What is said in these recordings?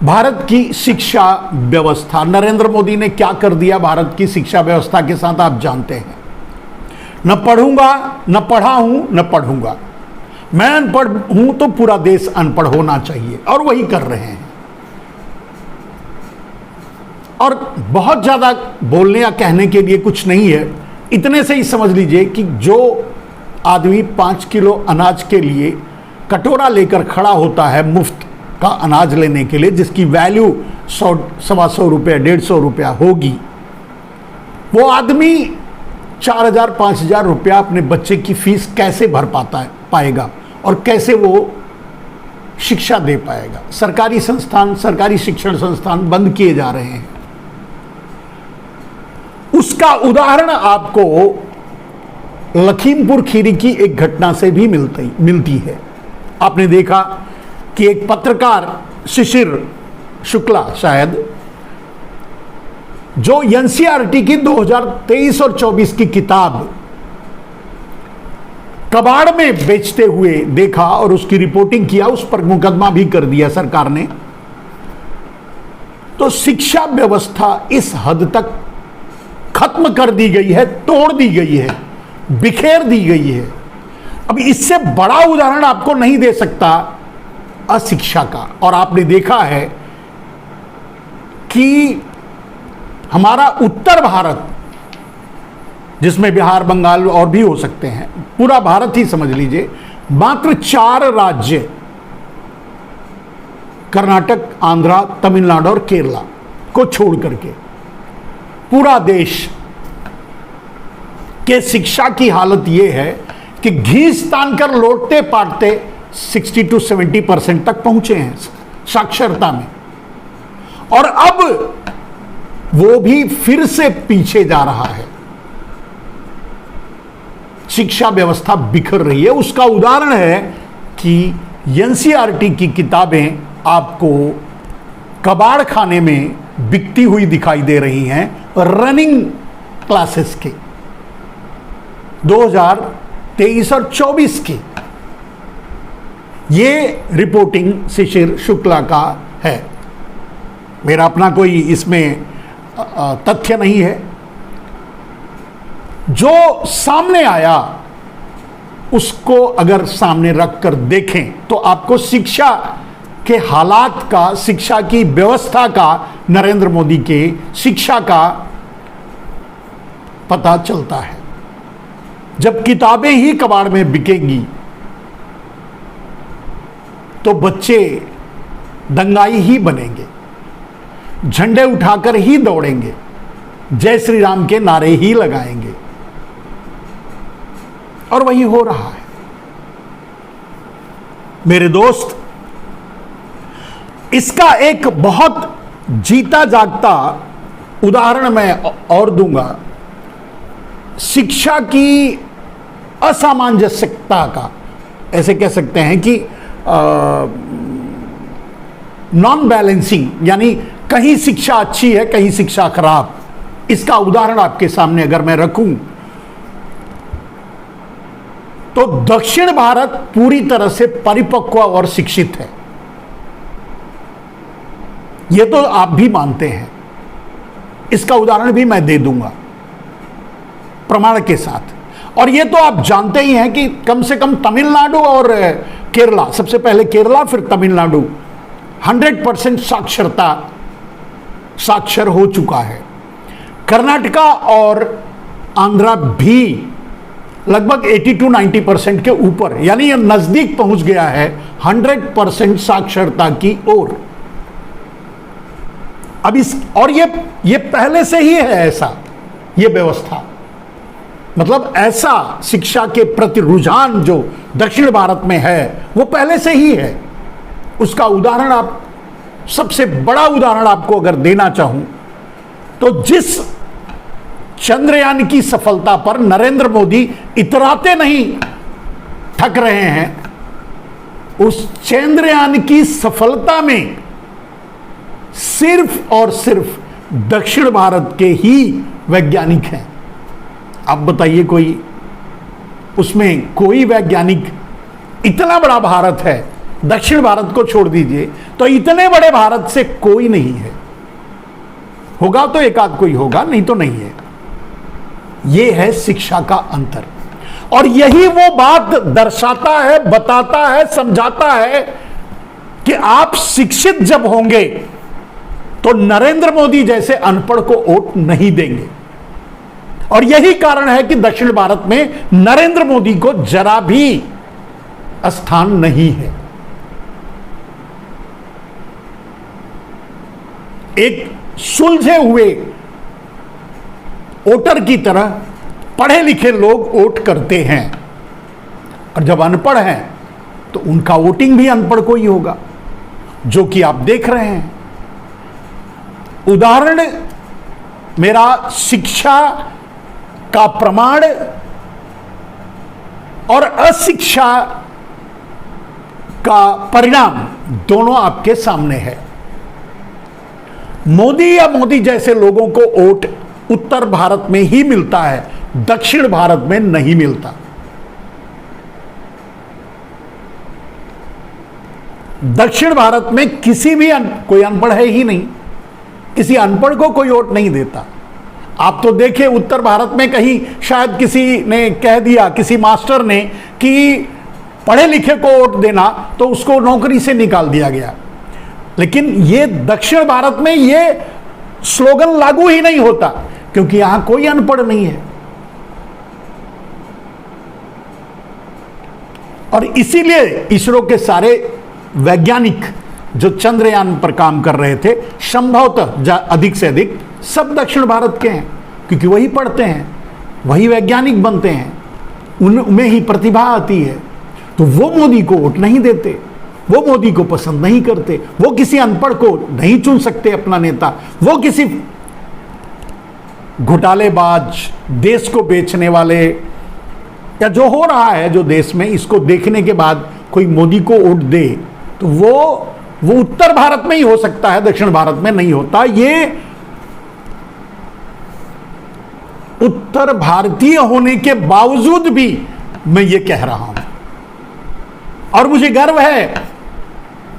भारत की शिक्षा व्यवस्था, नरेंद्र मोदी ने क्या कर दिया भारत की शिक्षा व्यवस्था के साथ आप जानते हैं। न पढ़ूंगा, न पढ़ा हूं, न पढ़ूंगा, मैं अनपढ़ हूं तो पूरा देश अनपढ़ होना चाहिए, और वही कर रहे हैं। और बहुत ज्यादा बोलने या कहने के लिए कुछ नहीं है, इतने से ही समझ लीजिए कि जो आदमी 5 किलो अनाज के लिए कटोरा लेकर खड़ा होता है मुफ्त का अनाज लेने के लिए, जिसकी वैल्यू 100, 125 रुपया, 150 रुपया होगी, वो आदमी 4000, 5000 रुपया अपने बच्चे की फीस कैसे भर पाएगा और कैसे वो शिक्षा दे पाएगा। सरकारी संस्थान, सरकारी शिक्षण संस्थान बंद किए जा रहे हैं। उसका उदाहरण आपको लखीमपुर खीरी की एक घटना से भी मिलती है। आपने देखा कि एक पत्रकार शिशिर शुक्ला शायद, जो एनसीईआरटी की 2023 और 24 की किताब कबाड़ में बेचते हुए देखा और उसकी रिपोर्टिंग किया, उस पर मुकदमा भी कर दिया सरकार ने। तो शिक्षा व्यवस्था इस हद तक खत्म कर दी गई है, तोड़ दी गई है, बिखेर दी गई है। अब इससे बड़ा उदाहरण आपको नहीं दे सकता अशिक्षा का। और आपने देखा है कि हमारा उत्तर भारत, जिसमें बिहार, बंगाल और भी हो सकते हैं, पूरा भारत ही समझ लीजिए, मात्र 4 राज्य, कर्नाटक, आंध्रा, तमिलनाडु और केरला को छोड़ करके पूरा देश के शिक्षा की हालत यह है कि घीस तान कर लौटते पाटते 60 to 70% तक पहुंचे हैं साक्षरता में, और अब वो भी फिर से पीछे जा रहा है। शिक्षा व्यवस्था बिखर रही है। उसका उदाहरण है कि एनसीईआरटी की किताबें आपको कबाड़ खाने में बिकती हुई दिखाई दे रही हैं, रनिंग क्लासेस के 2023 और 24 की। ये रिपोर्टिंग शिशिर शुक्ला का है, मेरा अपना कोई इसमें तथ्य नहीं है। जो सामने आया उसको अगर सामने रखकर देखें तो आपको शिक्षा के हालात का, शिक्षा की व्यवस्था का, नरेंद्र मोदी के शिक्षा का पता चलता है। जब किताबें ही कबाड़ में बिकेंगी तो बच्चे दंगाई ही बनेंगे, झंडे उठाकर ही दौड़ेंगे, जय श्री राम के नारे ही लगाएंगे, और वही हो रहा है। मेरे दोस्त, इसका एक बहुत जीता जागता उदाहरण मैं और दूंगा, शिक्षा की असामंजस्यता का। ऐसे कह सकते हैं कि नॉन बैलेंसिंग, यानी कहीं शिक्षा अच्छी है, कहीं शिक्षा खराब। इसका उदाहरण आपके सामने अगर मैं रखूं तो दक्षिण भारत पूरी तरह से परिपक्व और शिक्षित है, यह तो आप भी मानते हैं। इसका उदाहरण भी मैं दे दूंगा प्रमाण के साथ। और यह तो आप जानते ही हैं कि कम से कम तमिलनाडु और केरला, सबसे पहले केरला फिर तमिलनाडु 100% साक्षर हो चुका है। कर्नाटका और आंध्रा भी लगभग 80 to 90% के ऊपर, यानी यह नजदीक पहुंच गया है 100% साक्षरता की ओर। अब और ये पहले से ही है ऐसा, ये व्यवस्था, मतलब ऐसा शिक्षा के प्रति रुझान जो दक्षिण भारत में है वो पहले से ही है। उसका उदाहरण, आप सबसे बड़ा उदाहरण आपको अगर देना चाहूं तो जिस चंद्रयान की सफलता पर नरेंद्र मोदी इतराते नहीं थक रहे हैं, उस चंद्रयान की सफलता में सिर्फ और सिर्फ दक्षिण भारत के ही वैज्ञानिक हैं। आप बताइए, कोई उसमें कोई वैज्ञानिक, इतना बड़ा भारत है, दक्षिण भारत को छोड़ दीजिए, तो इतने बड़े भारत से कोई नहीं है, होगा तो एक आध कोई होगा, नहीं तो नहीं है। यह है शिक्षा का अंतर। और यही वो बात दर्शाता है, बताता है, समझाता है कि आप शिक्षित जब होंगे तो नरेंद्र मोदी जैसे अनपढ़ को वोट नहीं देंगे। और यही कारण है कि दक्षिण भारत में नरेंद्र मोदी को जरा भी स्थान नहीं है। एक सुलझे हुए वोटर की तरह पढ़े लिखे लोग वोट करते हैं, और जब अनपढ़ हैं तो उनका वोटिंग भी अनपढ़ को ही होगा, जो कि आप देख रहे हैं। उदाहरण मेरा शिक्षा का प्रमाण और अशिक्षा का परिणाम दोनों आपके सामने है। मोदी या मोदी जैसे लोगों को वोट उत्तर भारत में ही मिलता है, दक्षिण भारत में नहीं मिलता। दक्षिण भारत में किसी भी कोई अनपढ़ है ही नहीं, किसी अनपढ़ को कोई वोट नहीं देता। आप तो देखें उत्तर भारत में कहीं शायद किसी ने कह दिया, किसी मास्टर ने, कि पढ़े लिखे को वोट देना, तो उसको नौकरी से निकाल दिया गया। लेकिन ये दक्षिण भारत में ये स्लोगन लागू ही नहीं होता, क्योंकि यहां कोई अनपढ़ नहीं है। और इसीलिए इसरो के सारे वैज्ञानिक जो चंद्रयान पर काम कर रहे थे, संभवतः अधिक से अधिक सब दक्षिण भारत के हैं, क्योंकि वही पढ़ते हैं, वही वैज्ञानिक बनते हैं, उनमें ही प्रतिभा आती है। तो वो मोदी को वोट नहीं देते, वो मोदी को पसंद नहीं करते, वो किसी अनपढ़ को नहीं चुन सकते अपना नेता, वो किसी घोटालेबाज, देश को बेचने वाले, या जो हो रहा है जो देश में, इसको देखने के बाद कोई मोदी को वोट दे, तो वो उत्तर भारत में ही हो सकता है, दक्षिण भारत में नहीं होता। ये उत्तर भारतीय होने के बावजूद भी मैं ये कह रहा हूं, और मुझे गर्व है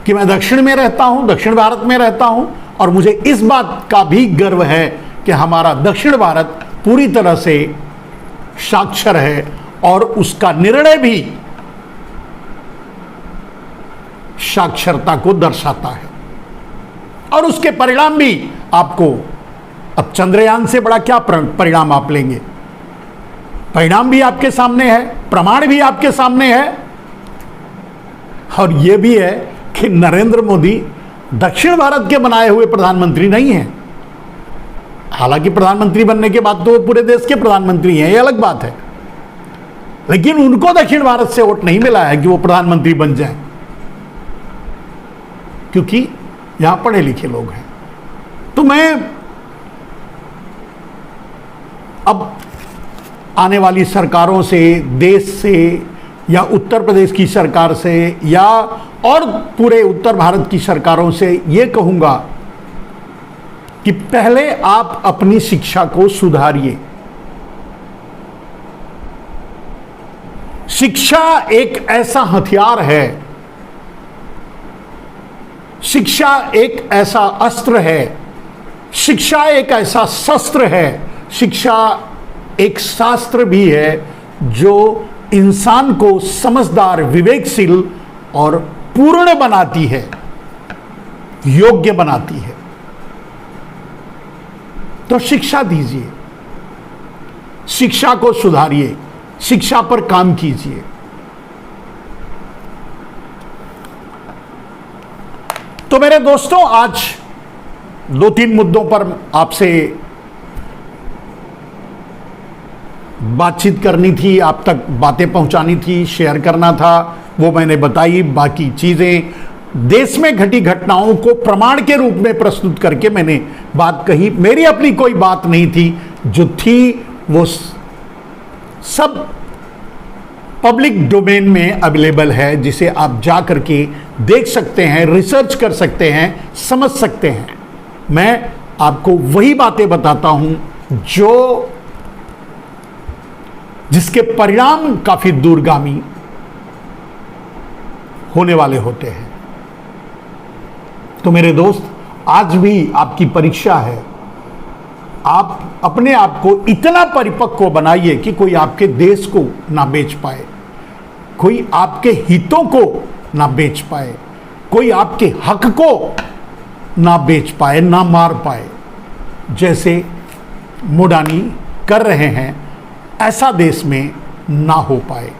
कि मैं दक्षिण में रहता हूं, दक्षिण भारत में रहता हूं, और मुझे इस बात का भी गर्व है कि हमारा दक्षिण भारत पूरी तरह से साक्षर है, और उसका निर्णय भी साक्षरता को दर्शाता है। और उसके परिणाम भी आपको, अब चंद्रयान से बड़ा क्या परिणाम आप लेंगे? परिणाम भी आपके सामने है, प्रमाण भी आपके सामने है, और यह भी है कि नरेंद्र मोदी दक्षिण भारत के बनाए हुए प्रधानमंत्री नहीं है। हालांकि प्रधानमंत्री बनने के बाद तो वो पूरे देश के प्रधानमंत्री हैं, ये अलग बात है, लेकिन उनको दक्षिण भारत से वोट नहीं मिला है कि वो प्रधानमंत्री बन जाए, क्योंकि यहां पढ़े लिखे लोग हैं। तो मैं अब आने वाली सरकारों से, देश से, या उत्तर प्रदेश की सरकार से, या और पूरे उत्तर भारत की सरकारों से ये कहूंगा कि पहले आप अपनी शिक्षा को सुधारिए। शिक्षा एक ऐसा हथियार है, शिक्षा एक ऐसा अस्त्र है, शिक्षा एक ऐसा शस्त्र है, शिक्षा एक शास्त्र भी है जो इंसान को समझदार, विवेकशील और पूर्ण बनाती है, योग्य बनाती है। तो शिक्षा दीजिए, शिक्षा को सुधारिए, शिक्षा पर काम कीजिए। तो मेरे दोस्तों, आज 2-3 मुद्दों पर आपसे बातचीत करनी थी, आप तक बातें पहुंचानी थी, शेयर करना था, वो मैंने बताई। बाकी चीजें देश में घटी घटनाओं को प्रमाण के रूप में प्रस्तुत करके मैंने बात कही। मेरी अपनी कोई बात नहीं थी, जो थी वो सब पब्लिक डोमेन में अवेलेबल है, जिसे आप जा करके देख सकते हैं, रिसर्च कर सकते हैं, समझ सकते हैं। मैं आपको वही बातें बताता हूं जिसके परिणाम काफी दूरगामी होने वाले होते हैं। तो मेरे दोस्त, आज भी आपकी परीक्षा है। आप अपने आप को इतना परिपक्व बनाइए कि कोई आपके देश को ना बेच पाए, कोई आपके हितों को ना बेच पाए, कोई आपके हक को ना बेच पाए, ना मार पाए। जैसे मुडानी कर रहे हैं, ऐसा देश में ना हो पाए।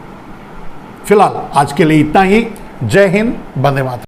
फिलहाल आज के लिए इतना ही। जय हिंद, वंदे मातरम।